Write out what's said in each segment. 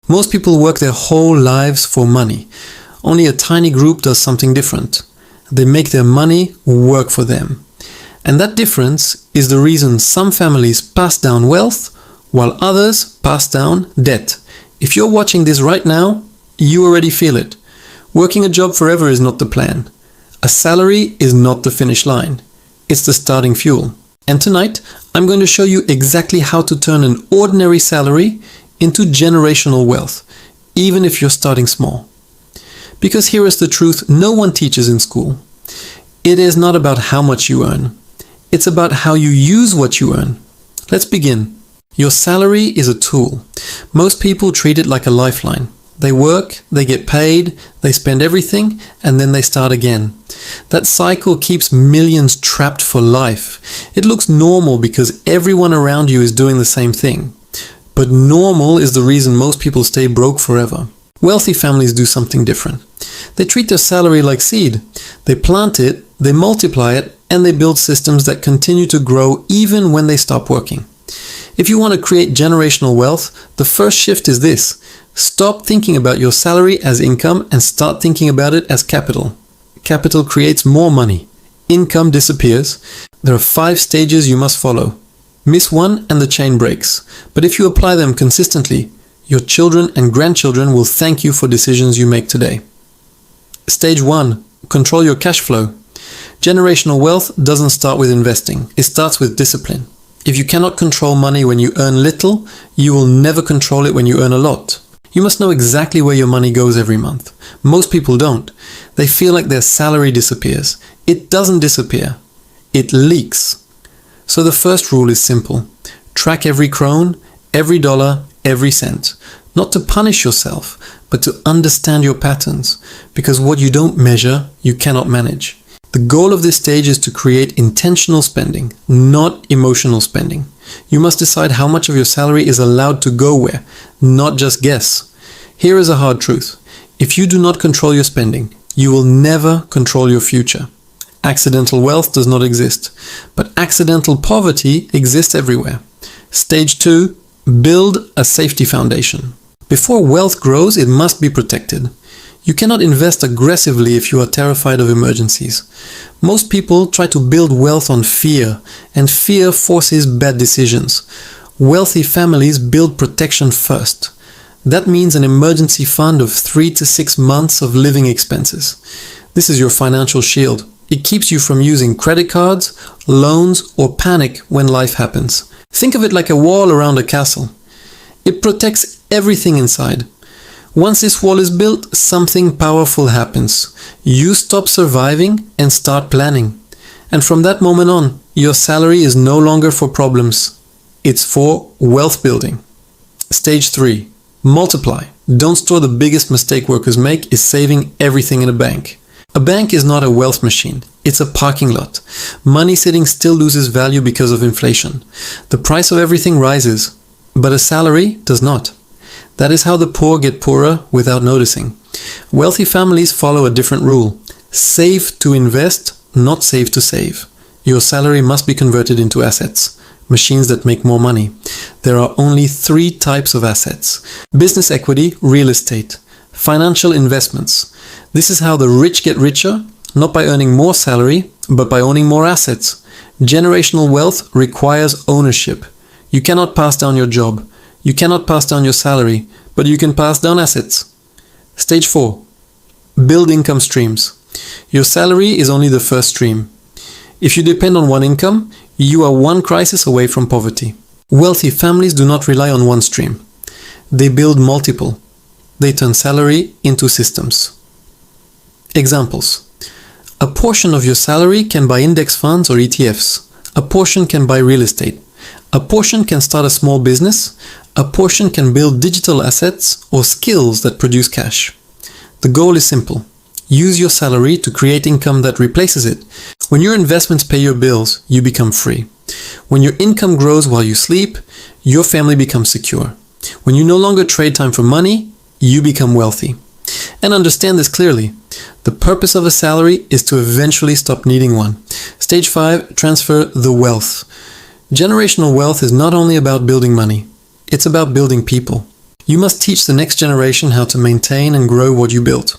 Most people work their whole lives for money. Only a tiny group does something different. They make their money work for them. And that difference is the reason some families pass down wealth while others pass down debt. If you're watching this right now, you already feel it. Working a job forever is not the plan. A salary is not the finish line. It's the starting fuel. And tonight, I'm going to show you exactly how to turn an ordinary salary into generational wealth, even if you're starting small. Because here is the truth no one teaches in school. It is not about how much you earn. It's about how you use what you earn. Let's begin. Your salary is a tool. Most people treat it like a lifeline. They work, they get paid, they spend everything, and then they start again. That cycle keeps millions trapped for life. It looks normal because everyone around you is doing the same thing. But normal is the reason most people stay broke forever. Wealthy families do something different. They treat their salary like seed. They plant it, they multiply it, and they build systems that continue to grow even when they stop working. If you want to create generational wealth, the first shift is this. Stop thinking about your salary as income and start thinking about it as capital. Capital creates more money. Income disappears. There are 5 stages you must follow. Miss one and the chain breaks. But if you apply them consistently, your children and grandchildren will thank you for decisions you make today. Stage 1. Control your cash flow. Generational wealth doesn't start with investing. It starts with discipline. If you cannot control money when you earn little, you will never control it when you earn a lot. You must know exactly where your money goes every month. Most people don't. They feel like their salary disappears. It doesn't disappear. It leaks. So the first rule is simple. Track every krone, every dollar, every cent. Not to punish yourself, but to understand your patterns. Because what you don't measure, you cannot manage. The goal of this stage is to create intentional spending, not emotional spending. You must decide how much of your salary is allowed to go where, not just guess. Here is a hard truth. If you do not control your spending, you will never control your future. Accidental wealth does not exist, but accidental poverty exists everywhere. Stage 2. Build a safety foundation. Before wealth grows, it must be protected. You cannot invest aggressively if you are terrified of emergencies. Most people try to build wealth on fear, and fear forces bad decisions. Wealthy families build protection first. That means an emergency fund of 3 to 6 months of living expenses. This is your financial shield. It keeps you from using credit cards, loans, or panic when life happens. Think of it like a wall around a castle. It protects everything inside. Once this wall is built, something powerful happens. You stop surviving and start planning. And from that moment on, your salary is no longer for problems. It's for wealth building. Stage 3. Multiply. Don't store. The biggest mistake workers make is saving everything in a bank. A bank is not a wealth machine. It's a parking lot. Money sitting still loses value because of inflation. The price of everything rises, but a salary does not. That is how the poor get poorer without noticing. Wealthy families follow a different rule. Save to invest, not save to save. Your salary must be converted into assets, machines that make more money. There are only 3 types of assets: business equity, real estate, financial investments. This is how the rich get richer, not by earning more salary, but by owning more assets. Generational wealth requires ownership. You cannot pass down your job. You cannot pass down your salary, but you can pass down assets. Stage 4. Build income streams. Your salary is only the first stream. If you depend on one income, you are one crisis away from poverty. Wealthy families do not rely on one stream. They build multiple. They turn salary into systems. Examples. A portion of your salary can buy index funds or ETFs. A portion can buy real estate. A portion can start a small business. A portion can build digital assets or skills that produce cash. The goal is simple. Use your salary to create income that replaces it. When your investments pay your bills, you become free. When your income grows while you sleep, your family becomes secure. When you no longer trade time for money, you become wealthy. And understand this clearly. The purpose of a salary is to eventually stop needing one. Stage 5, transfer the wealth. Generational wealth is not only about building money. It's about building people. You must teach the next generation how to maintain and grow what you built.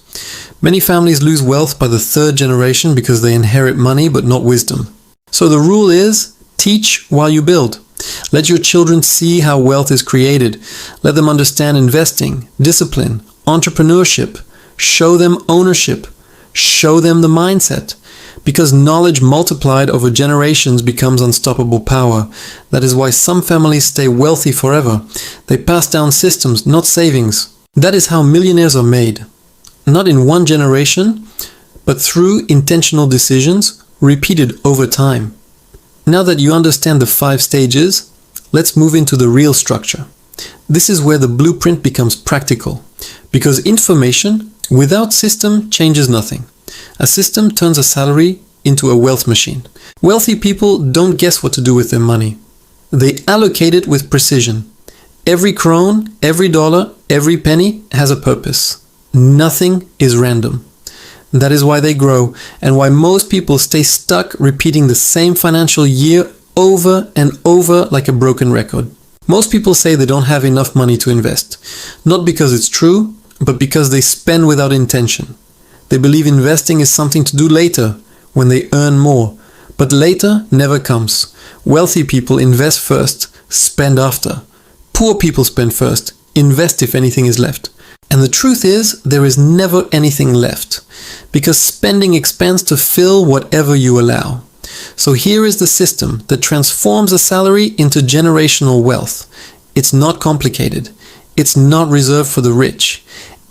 Many families lose wealth by the third generation because they inherit money but not wisdom. So the rule is, teach while you build. Let your children see how wealth is created. Let them understand investing, discipline, entrepreneurship. Show them ownership. Show them the mindset. Because knowledge multiplied over generations becomes unstoppable power. That is why some families stay wealthy forever. They pass down systems, not savings. That is how millionaires are made. Not in one generation, but through intentional decisions repeated over time. Now that you understand the 5 stages, let's move into the real structure. This is where the blueprint becomes practical. Because information without system changes nothing. A system turns a salary into a wealth machine. Wealthy people don't guess what to do with their money. They allocate it with precision. Every krone, every dollar, every penny has a purpose. Nothing is random. That is why they grow, and why most people stay stuck repeating the same financial year over and over like a broken record. Most people say they don't have enough money to invest. Not because it's true, but because they spend without intention. They believe investing is something to do later, when they earn more. But later never comes. Wealthy people invest first, spend after. Poor people spend first, invest if anything is left. And the truth is, there is never anything left. Because spending expands to fill whatever you allow. So here is the system that transforms a salary into generational wealth. It's not complicated. It's not reserved for the rich.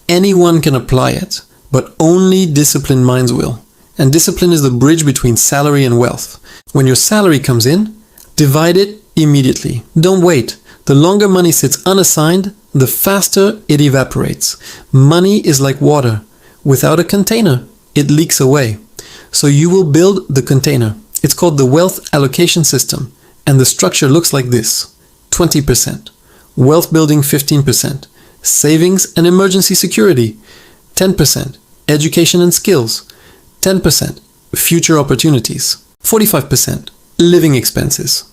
Anyone can apply it, but only disciplined minds will. And discipline is the bridge between salary and wealth. When your salary comes in, divide it immediately. Don't wait. The longer money sits unassigned, the faster it evaporates. Money is like water. Without a container, it leaks away. So you will build the container. It's called the wealth allocation system. And the structure looks like this. 20%. Wealth building 15%. Savings and emergency security 10%. Education and skills 10%. Future opportunities 45%. Living expenses.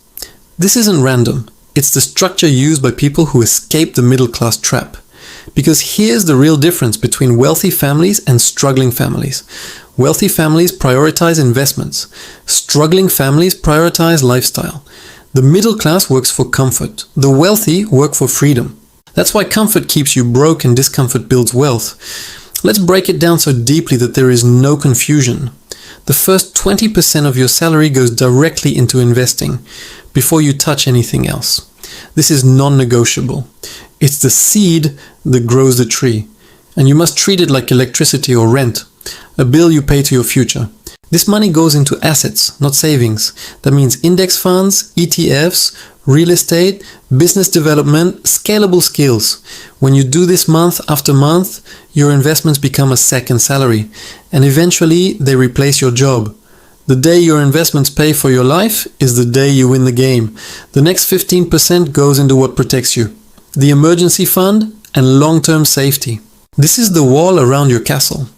This isn't random. It's the structure used by people who escape the middle class trap. Because here's the real difference between wealthy families and struggling families. Wealthy families prioritize investments. Struggling families prioritize lifestyle. The middle class works for comfort. The wealthy work for freedom. That's why comfort keeps you broke and discomfort builds wealth. Let's break it down so deeply that there is no confusion. The first 20% of your salary goes directly into investing before you touch anything else. This is non-negotiable. It's the seed that grows the tree, and you must treat it like electricity or rent, a bill you pay to your future. This money goes into assets, not savings. That means index funds, ETFs, real estate, business development, scalable skills. When you do this month after month, your investments become a second salary, and eventually they replace your job. The day your investments pay for your life is the day you win the game. The next 15% goes into what protects you. The emergency fund and long-term safety. This is the wall around your castle.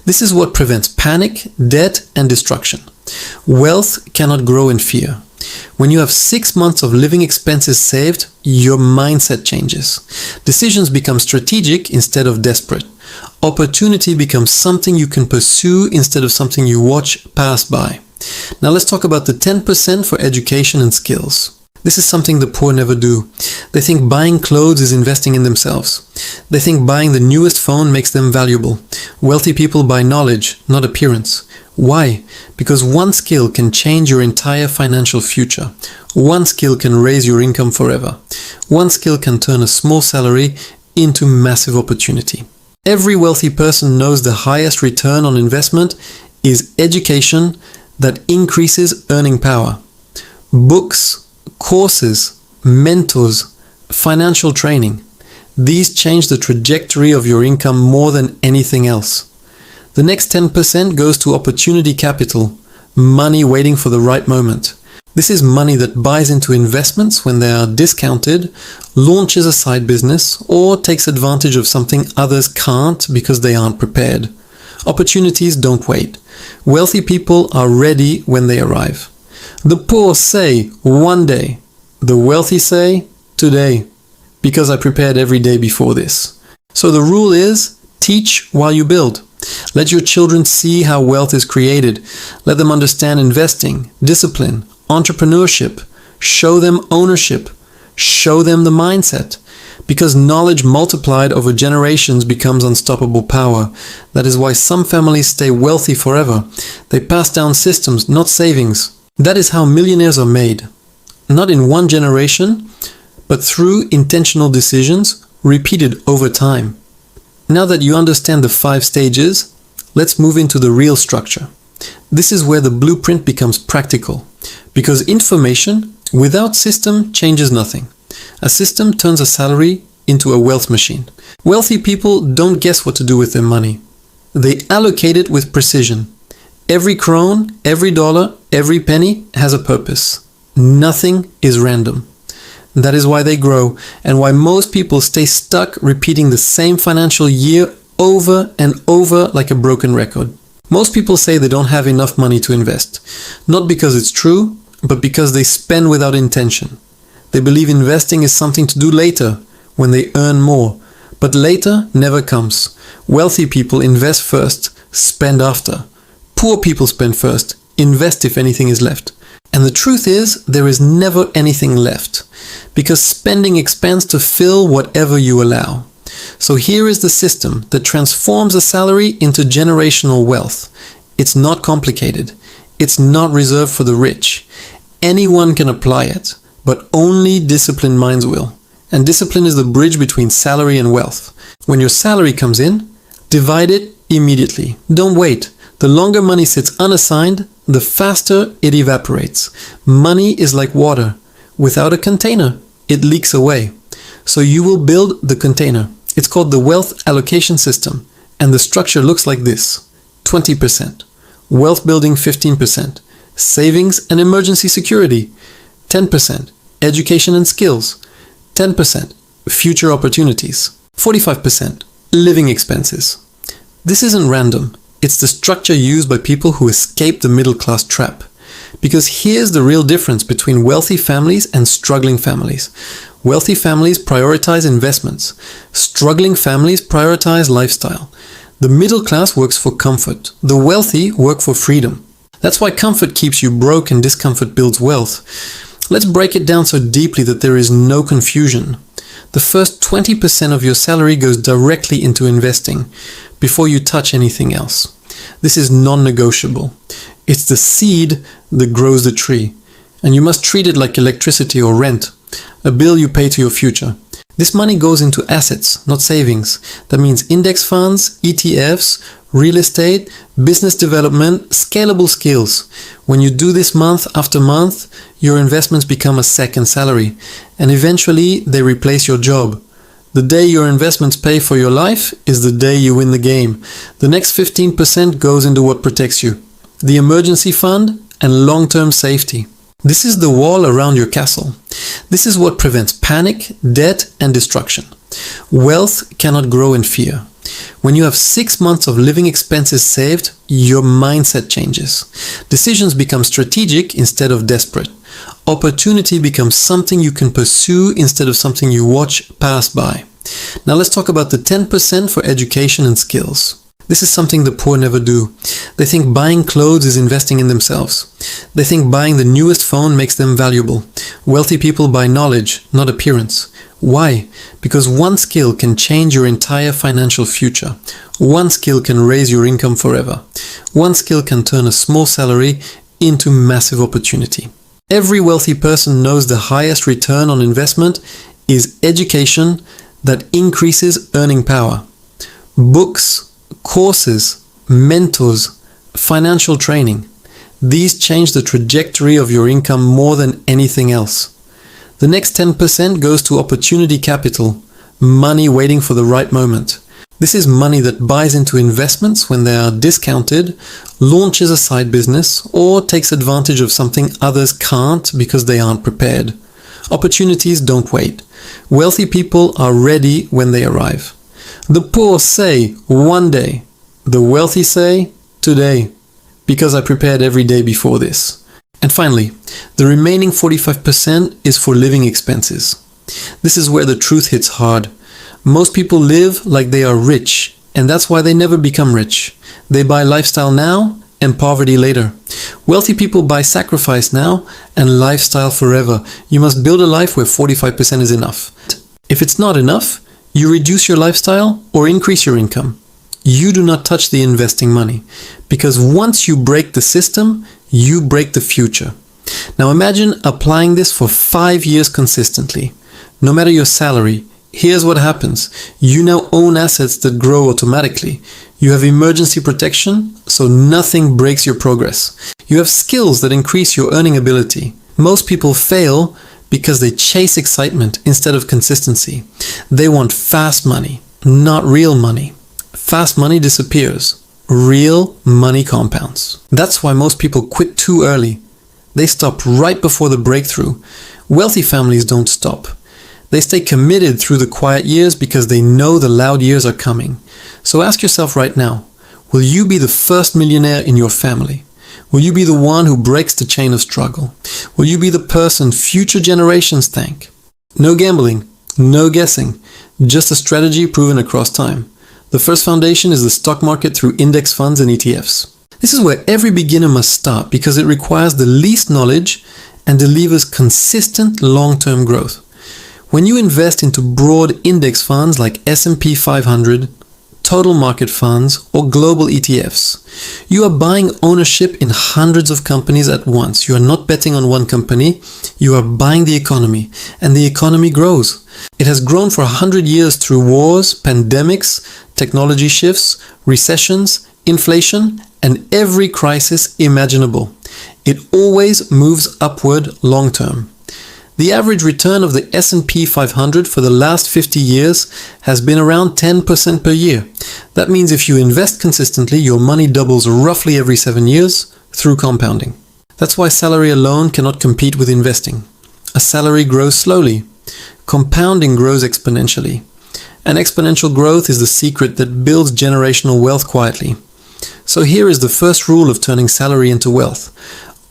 This is what prevents panic, debt, and destruction. Wealth cannot grow in fear. When you have 6 months of living expenses saved, your mindset changes. Decisions become strategic instead of desperate. Opportunity becomes something you can pursue instead of something you watch pass by. Now let's talk about the 10% for education and skills. This is something the poor never do. They think buying clothes is investing in themselves. They think buying the newest phone makes them valuable. Wealthy people buy knowledge, not appearance. Why? Because one skill can change your entire financial future. One skill can raise your income forever. One skill can turn a small salary into massive opportunity. Every wealthy person knows the highest return on investment is education that increases earning power. Books, courses, mentors, financial training. These change the trajectory of your income more than anything else. The next 10% goes to opportunity capital, money waiting for the right moment. This is money that buys into investments when they are discounted, launches a side business, or takes advantage of something others can't because they aren't prepared. Opportunities don't wait. Wealthy people are ready when they arrive. The poor say one day. The wealthy say today. because I prepared every day before this. So the rule is, teach while you build. Let your children see how wealth is created. Let them understand investing, discipline, entrepreneurship. Show them ownership. Show them the mindset. Because knowledge multiplied over generations becomes unstoppable power. That is why some families stay wealthy forever. They pass down systems, not savings. That is how millionaires are made. Not in one generation, but through intentional decisions repeated over time. Now that you understand the 5 stages, let's move into the real structure. This is where the blueprint becomes practical. Because information without system changes nothing. A system turns a salary into a wealth machine. Wealthy people don't guess what to do with their money. They allocate it with precision. Every krone, every dollar, every penny has a purpose. Nothing is random. That is why they grow and why most people stay stuck repeating the same financial year over and over like a broken record. Most people say they don't have enough money to invest. Not because it's true, but because they spend without intention. They believe investing is something to do later, when they earn more. But later never comes. Wealthy people invest first, spend after. Poor people spend first, invest if anything is left. And the truth is, there is never anything left. Because spending expands to fill whatever you allow. So here is the system that transforms a salary into generational wealth. It's not complicated. It's not reserved for the rich. Anyone can apply it, but only disciplined minds will. And discipline is the bridge between salary and wealth. When your salary comes in, divide it immediately. Don't wait. The longer money sits unassigned, the faster it evaporates. Money is like water. Without a container, it leaks away. So you will build the container. It's called the wealth allocation system. And the structure looks like this. 20%. Wealth building 15%. Savings and emergency security 10%. Education and skills 10%. Future opportunities 45%. Living expenses. This isn't random. It's the structure used by people who escape the middle class trap. Because here's the real difference between wealthy families and struggling families. Wealthy families prioritize investments. Struggling families prioritize lifestyle. The middle class works for comfort. The wealthy work for freedom. That's why comfort keeps you broke and discomfort builds wealth. Let's break it down so deeply that there is no confusion. The first 20% of your salary goes directly into investing before you touch anything else. This is non-negotiable. It's the seed that grows the tree, and you must treat it like electricity or rent, a bill you pay to your future. This money goes into assets, not savings. That means index funds, ETFs, real estate, business development, scalable skills. When you do this month after month, your investments become a second salary, and eventually they replace your job. The day your investments pay for your life is the day you win the game. The next 15% goes into what protects you. The emergency fund and long-term safety. This is the wall around your castle. This is what prevents panic, debt, and destruction. Wealth cannot grow in fear. When you have 6 months of living expenses saved, your mindset changes. Decisions become strategic instead of desperate. Opportunity becomes something you can pursue instead of something you watch pass by. Now let's talk about the 10% for education and skills. This is something the poor never do. They think buying clothes is investing in themselves. They think buying the newest phone makes them valuable. Wealthy people buy knowledge, not appearance. Why? Because one skill can change your entire financial future. One skill can raise your income forever. One skill can turn a small salary into massive opportunity. Every wealthy person knows the highest return on investment is education that increases earning power. Books, courses, mentors, financial training. These change the trajectory of your income more than anything else. The next 10% goes to opportunity capital, money waiting for the right moment. This is money that buys into investments when they are discounted, launches a side business, or takes advantage of something others can't because they aren't prepared. Opportunities don't wait. Wealthy people are ready when they arrive. The poor say one day. The wealthy say today, because I prepared every day before this. And finally, the remaining 45% is for living expenses. This is where the truth hits hard. Most people live like they are rich, and that's why they never become rich. They buy lifestyle now and poverty later. Wealthy people buy sacrifice now and lifestyle forever. You must build a life where 45% is enough. If it's not enough, you reduce your lifestyle or increase your income. You do not touch the investing money, because once you break the system, you break the future. Now imagine applying this for 5 years consistently. No matter your salary, here's what happens. You now own assets that grow automatically. You have emergency protection, so nothing breaks your progress. You have skills that increase your earning ability. Most people fail because they chase excitement instead of consistency. They want fast money, not real money. Fast money disappears. Real money compounds. That's why most people quit too early. They stop right before the breakthrough. Wealthy families don't stop. They stay committed through the quiet years because they know the loud years are coming. So ask yourself right now, will you be the first millionaire in your family? Will you be the one who breaks the chain of struggle? Will you be the person future generations thank? No gambling, no guessing, just a strategy proven across time. The first foundation is the stock market through index funds and ETFs. This is where every beginner must start because it requires the least knowledge and delivers consistent long-term growth. When you invest into broad index funds like S&P 500, total market funds, or global ETFs, you are buying ownership in hundreds of companies at once. You are not betting on one company, you are buying the economy, and the economy grows. It has grown for 100 years through wars, pandemics, technology shifts, recessions, inflation, and every crisis imaginable. It always moves upward long term. The average return of the S&P 500 for the last 50 years has been around 10% per year. That means if you invest consistently, your money doubles roughly every 7 years through compounding. That's why salary alone cannot compete with investing. A salary grows slowly. Compounding grows exponentially. And exponential growth is the secret that builds generational wealth quietly. So here is the first rule of turning salary into wealth.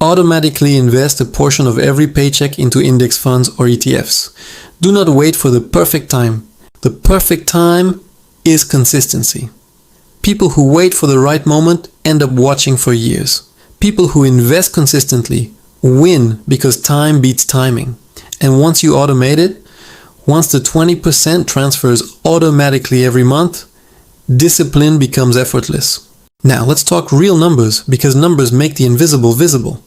Automatically invest a portion of every paycheck into index funds or ETFs. Do not wait for the perfect time. The perfect time is consistency. People who wait for the right moment end up watching for years. People who invest consistently win because time beats timing. And once you automate it, once the 20% transfers automatically every month, discipline becomes effortless. Now let's talk real numbers, because numbers make the invisible visible.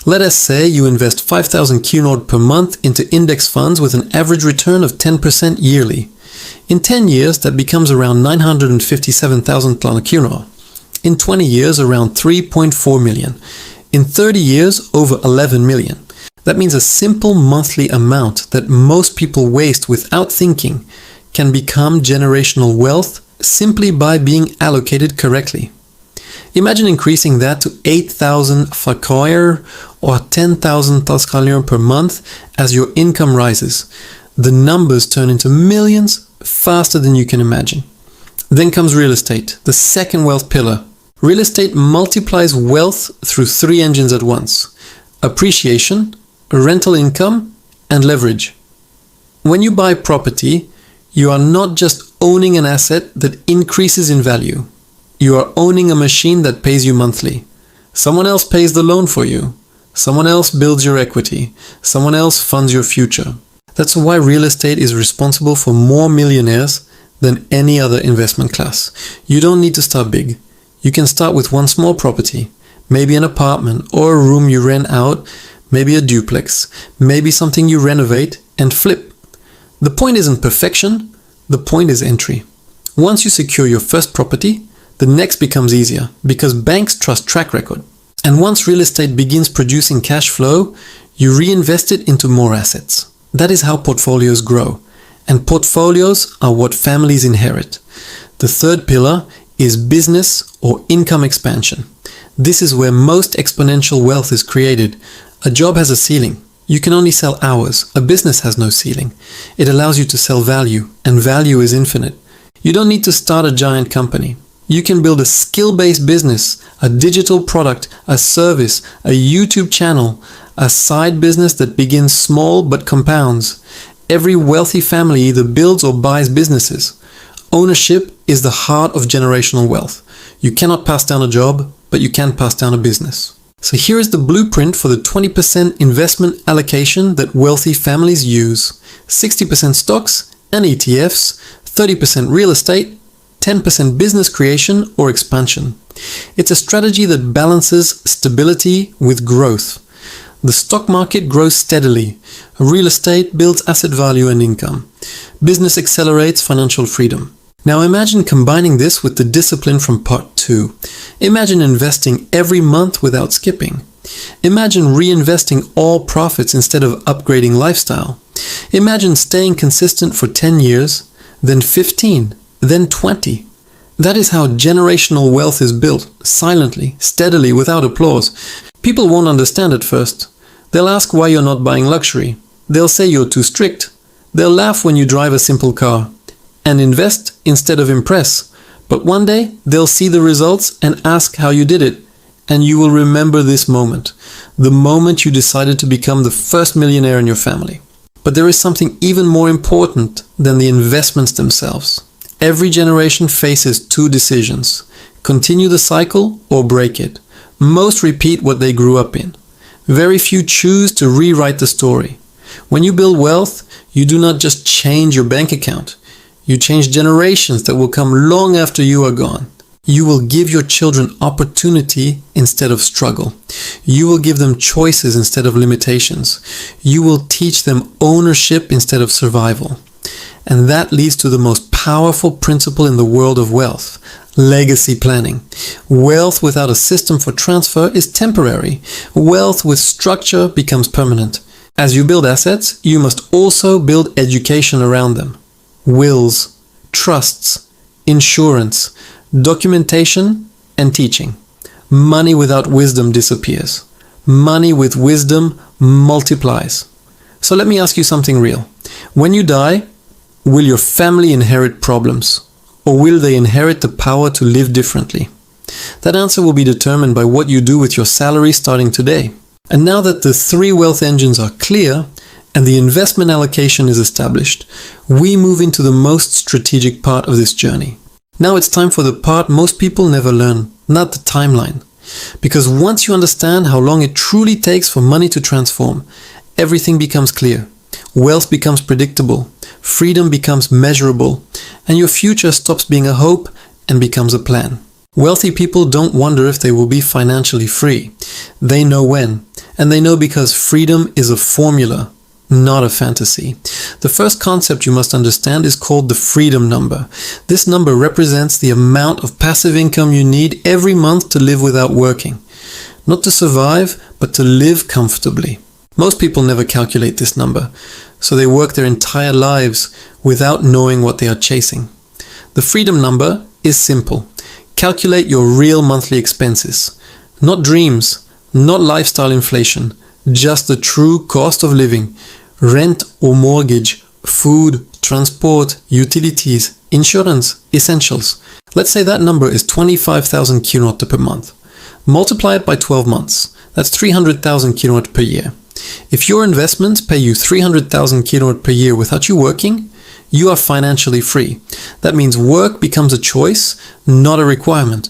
Let us say you invest 5,000 QNOD per month into index funds with an average return of 10% yearly. In 10 years, that becomes around 957,000 QNOD. In 20 years, around 3.4 million. In 30 years, over 11 million. That means a simple monthly amount that most people waste without thinking can become generational wealth simply by being allocated correctly. Imagine increasing that to 8,000 fakir or 10,000 taskalyon per month as your income rises. The numbers turn into millions faster than you can imagine. Then comes real estate, the second wealth pillar. Real estate multiplies wealth through 3 engines at once: appreciation, rental income, and leverage. When you buy property, you are not just owning an asset that increases in value. You are owning a machine that pays you monthly. Someone else pays the loan for you. Someone else builds your equity. Someone else funds your future. That's why real estate is responsible for more millionaires than any other investment class. You don't need to start big. You can start with one small property, maybe an apartment or a room you rent out, maybe a duplex, maybe something you renovate and flip. The point isn't perfection, the point is entry. Once you secure your first property, the next becomes easier because banks trust track record. And once real estate begins producing cash flow, you reinvest it into more assets. That is how portfolios grow. And portfolios are what families inherit. The third pillar is business or income expansion. This is where most exponential wealth is created. A job has a ceiling. You can only sell hours. A business has no ceiling. It allows you to sell value, and value is infinite. You don't need to start a giant company. You can build a skill-based business, a digital product, a service, a YouTube channel, a side business that begins small but compounds. every wealthy family either builds or buys businesses. Ownership is the heart of generational wealth. You cannot pass down a job, but you can pass down a business. So here is the blueprint for the 20% investment allocation that wealthy families use. 60% stocks and ETFs, 30% real estate, 10% business creation or expansion. It's a strategy that balances stability with growth. The stock market grows steadily. Real estate builds asset value and income. Business accelerates financial freedom. Now imagine combining this with the discipline from part 2. Imagine investing every month without skipping. Imagine reinvesting all profits instead of upgrading lifestyle. Imagine staying consistent for 10 years, then 15, then 20. That is how generational wealth is built, silently, steadily, without applause. People won't understand at first. They'll ask why you're not buying luxury. They'll say you're too strict. They'll laugh when you drive a simple car. And invest instead of impress. But one day, they'll see the results and ask how you did it. And you will remember this moment. The moment you decided to become the first millionaire in your family. But there is something even more important than the investments themselves. Every generation faces 2 decisions. Continue the cycle or break it. Most repeat what they grew up in. Very few choose to rewrite the story. When you build wealth, you do not just change your bank account. You change generations that will come long after you are gone. You will give your children opportunity instead of struggle. You will give them choices instead of limitations. You will teach them ownership instead of survival. And that leads to the most powerful principle in the world of wealth: legacy planning. Wealth without a system for transfer is temporary. Wealth with structure becomes permanent. As you build assets, you must also build education around them. Wills, trusts, insurance, documentation, and teaching. Money without wisdom disappears. Money with wisdom multiplies. So let me ask you something real. When you die, will your family inherit problems? Or will they inherit the power to live differently? That answer will be determined by what you do with your salary starting today. And now that the 3 wealth engines are clear, and the investment allocation is established, we move into the most strategic part of this journey. Now it's time for the part most people never learn, not the timeline. Because once you understand how long it truly takes for money to transform, everything becomes clear. Wealth becomes predictable, freedom becomes measurable, and your future stops being a hope and becomes a plan. Wealthy people don't wonder if they will be financially free. They know when, and they know because freedom is a formula, not a fantasy. The first concept you must understand is called the freedom number. This number represents the amount of passive income you need every month to live without working. Not to survive, but to live comfortably. Most people never calculate this number, so they work their entire lives without knowing what they are chasing. The freedom number is simple. Calculate your real monthly expenses. Not dreams, not lifestyle inflation, just the true cost of living. Rent or mortgage, food, transport, utilities, insurance, essentials. Let's say that number is 25,000 kronor per month. Multiply it by 12 months. That's 300,000 kronor per year. If your investments pay you 300,000 kronor per year without you working, you are financially free. That means work becomes a choice, not a requirement.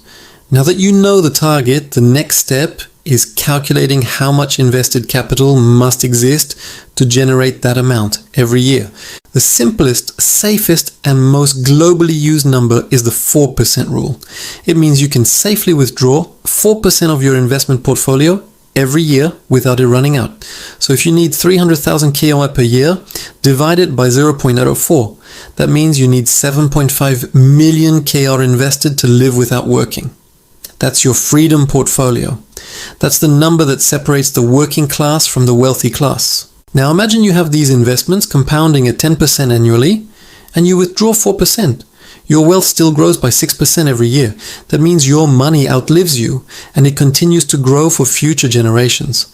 Now that you know the target, the next step is calculating how much invested capital must exist to generate that amount every year. The simplest, safest, and most globally used number is the 4% rule. It means you can safely withdraw 4% of your investment portfolio every year without it running out. So if you need 300,000 kronor per year, divide it by 0.04. That means you need 7.5 million kr invested to live without working. That's your freedom portfolio. That's the number that separates the working class from the wealthy class. Now imagine you have these investments compounding at 10% annually, and you withdraw 4%. Your wealth still grows by 6% every year. That means your money outlives you, and it continues to grow for future generations.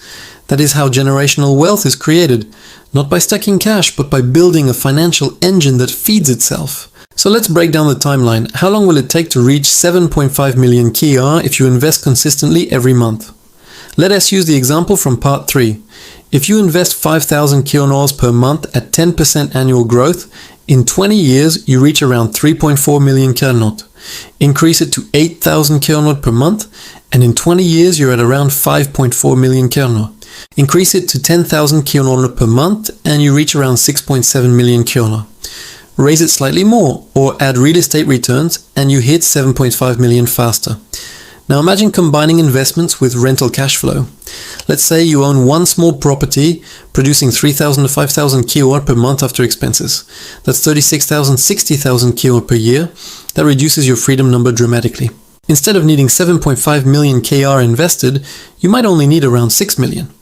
That is how generational wealth is created, not by stacking cash, but by building a financial engine that feeds itself. So let's break down the timeline. How long will it take to reach 7.5 million kr if you invest consistently every month? Let us use the example from part 3. If you invest 5,000 kilonors per month at 10% annual growth, in 20 years you reach around 3.4 million kilonot. Increase it to 8,000 kilonot per month, and in 20 years you're at around 5.4 million kilonot. Increase it to 10,000 kilonot per month, and you reach around 6.7 million kilonot. Raise it slightly more, or add real estate returns, and you hit 7.5 million faster. Now imagine combining investments with rental cash flow. Let's say you own one small property producing 3,000 to 5,000 kilowatt per month after expenses. That's 36,000, 60,000 kilowatt per year. That reduces your freedom number dramatically. Instead of needing 7.5 million KR invested, you might only need around 6 million.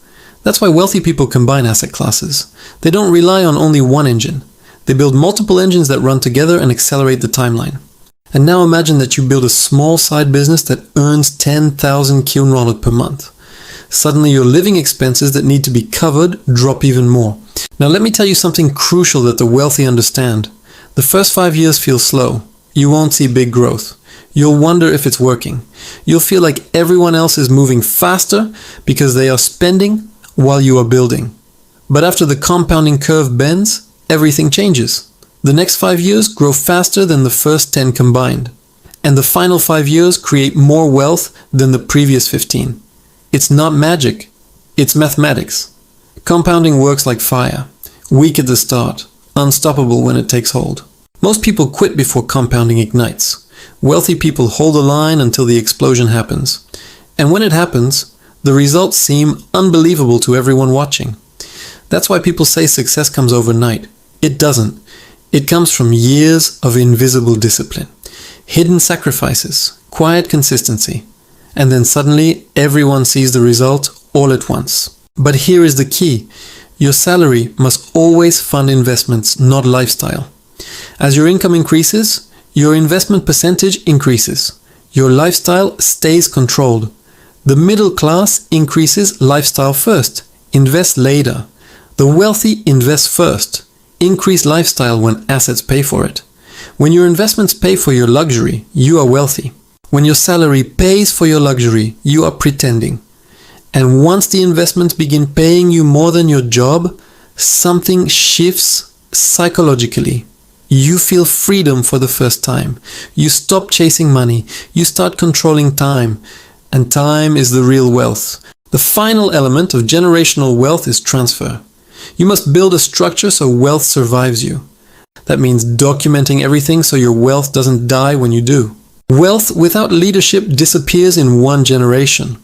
That's why wealthy people combine asset classes. They don't rely on only one engine. They build multiple engines that run together and accelerate the timeline. And now imagine that you build a small side business that earns 10,000 kilonot per month. Suddenly your living expenses that need to be covered drop even more. Now let me tell you something crucial that the wealthy understand. The first 5 years feel slow. You won't see big growth. You'll wonder if it's working. You'll feel like everyone else is moving faster because they are spending while you are building. But after the compounding curve bends, everything changes. The next 5 years grow faster than the first 10 combined. And the final 5 years create more wealth than the previous 15. It's not magic, it's mathematics. Compounding works like fire. Weak at the start, unstoppable when it takes hold. Most people quit before compounding ignites. Wealthy people hold the line until the explosion happens. And when it happens, the results seem unbelievable to everyone watching. That's why people say success comes overnight. It doesn't. It comes from years of invisible discipline, hidden sacrifices, quiet consistency, and then suddenly everyone sees the result all at once. But here is the key. Your salary must always fund investments, not lifestyle. As your income increases, your investment percentage increases. Your lifestyle stays controlled. The middle class increases lifestyle first, invest later. The wealthy invest first. Increase lifestyle when assets pay for it. When your investments pay for your luxury, you are wealthy. When your salary pays for your luxury, you are pretending. And once the investments begin paying you more than your job, something shifts psychologically. You feel freedom for the first time. You stop chasing money. You start controlling time. And time is the real wealth. The final element of generational wealth is transfer. You must build a structure so wealth survives you. That means documenting everything so your wealth doesn't die when you do. Wealth without leadership disappears in 1 generation.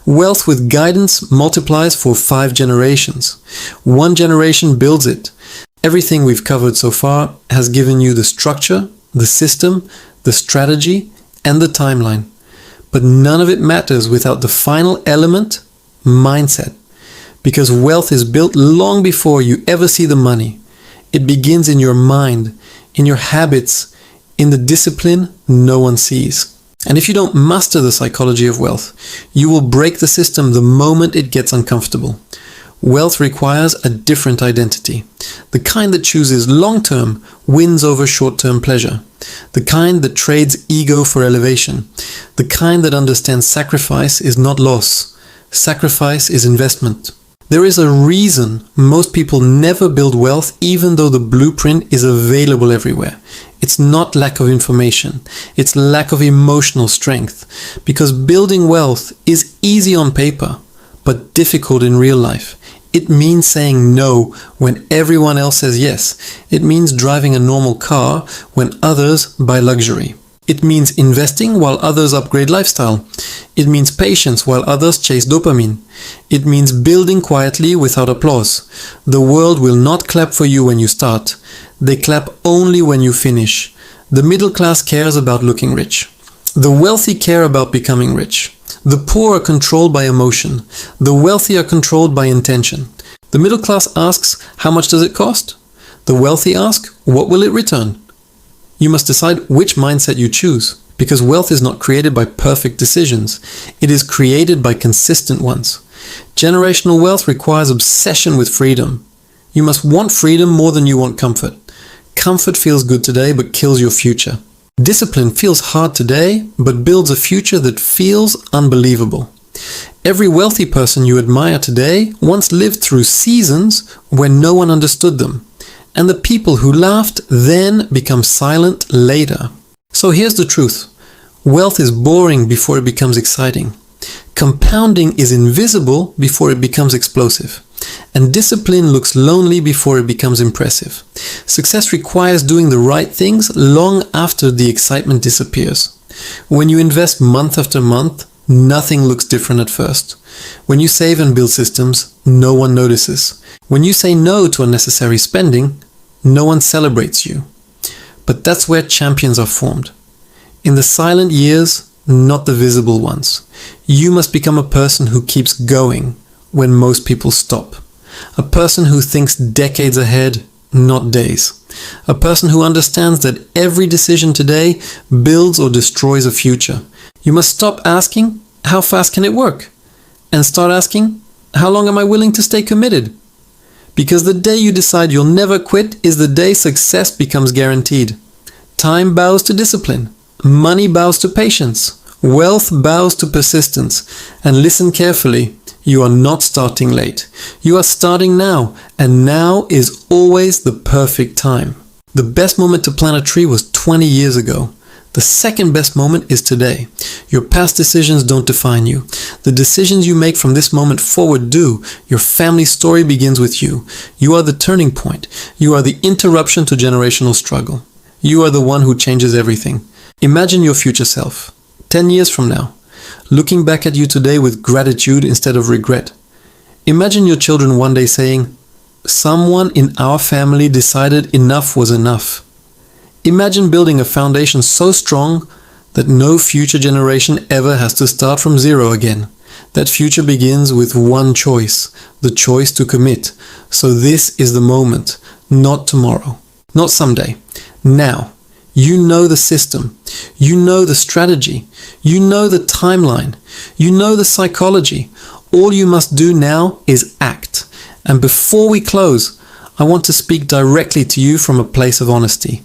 Wealth with guidance multiplies for 5 generations. 1 generation builds it. Everything we've covered so far has given you the structure, the system, the strategy, and the timeline. But none of it matters without the final element, mindset. Because wealth is built long before you ever see the money. It begins in your mind, in your habits, in the discipline no one sees. And if you don't master the psychology of wealth, you will break the system the moment it gets uncomfortable. Wealth requires a different identity. The kind that chooses long-term wins over short-term pleasure. The kind that trades ego for elevation. The kind that understands sacrifice is not loss. Sacrifice is investment. There is a reason most people never build wealth even though the blueprint is available everywhere. It's not lack of information, it's lack of emotional strength. Because building wealth is easy on paper, but difficult in real life. It means saying no when everyone else says yes. It means driving a normal car when others buy luxury. It means investing while others upgrade lifestyle. It means patience while others chase dopamine. It means building quietly without applause. The world will not clap for you when you start. They clap only when you finish. The middle class cares about looking rich. The wealthy care about becoming rich. The poor are controlled by emotion. The wealthy are controlled by intention. The middle class asks, how much does it cost? The wealthy ask, what will it return? You must decide which mindset you choose, because wealth is not created by perfect decisions. It is created by consistent ones. Generational wealth requires obsession with freedom. You must want freedom more than you want comfort. Comfort feels good today but kills your future. Discipline feels hard today but builds a future that feels unbelievable. Every wealthy person you admire today once lived through seasons when no one understood them. And the people who laughed then become silent later. So here's the truth. Wealth is boring before it becomes exciting. Compounding is invisible before it becomes explosive. And discipline looks lonely before it becomes impressive. Success requires doing the right things long after the excitement disappears. When you invest month after month, nothing looks different at first. When you save and build systems, no one notices. When you say no to unnecessary spending, no one celebrates you. But that's where champions are formed. In the silent years, not the visible ones. You must become a person who keeps going when most people stop. A person who thinks decades ahead, not days. A person who understands that every decision today builds or destroys a future. You must stop asking, how fast can it work? And start asking, how long am I willing to stay committed? Because the day you decide you'll never quit is the day success becomes guaranteed. Time bows to discipline. Money bows to patience. Wealth bows to persistence. And listen carefully, you are not starting late. You are starting now, and now is always the perfect time. The best moment to plant a tree was 20 years ago. The second best moment is today. Your past decisions don't define you. The decisions you make from this moment forward do. Your family story begins with you. You are the turning point. You are the interruption to generational struggle. You are the one who changes everything. Imagine your future self, 10 years from now, looking back at you today with gratitude instead of regret. Imagine your children one day saying, "Someone in our family decided enough was enough." Imagine building a foundation so strong that no future generation ever has to start from zero again. That future begins with one choice, the choice to commit. So this is the moment, not tomorrow, not someday, now. You know the system, you know the strategy, you know the timeline, you know the psychology. All you must do now is act. And before we close, I want to speak directly to you from a place of honesty.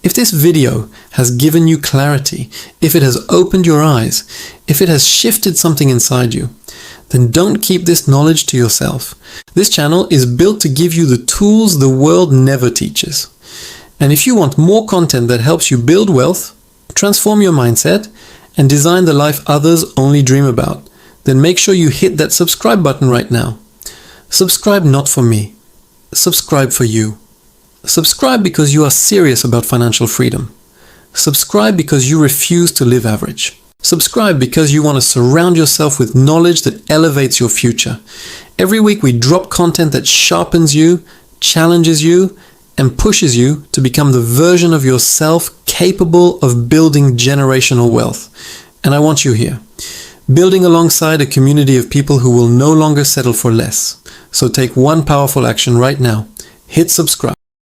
If this video has given you clarity, if it has opened your eyes, if it has shifted something inside you, then don't keep this knowledge to yourself. This channel is built to give you the tools the world never teaches. And if you want more content that helps you build wealth, transform your mindset, and design the life others only dream about, then make sure you hit that subscribe button right now. Subscribe not for me. Subscribe for you. Subscribe because you are serious about financial freedom. Subscribe because you refuse to live average. Subscribe because you want to surround yourself with knowledge that elevates your future. Every week we drop content that sharpens you, challenges you, and pushes you to become the version of yourself capable of building generational wealth. And I want you here, building alongside a community of people who will no longer settle for less. So take one powerful action right now. Hit subscribe.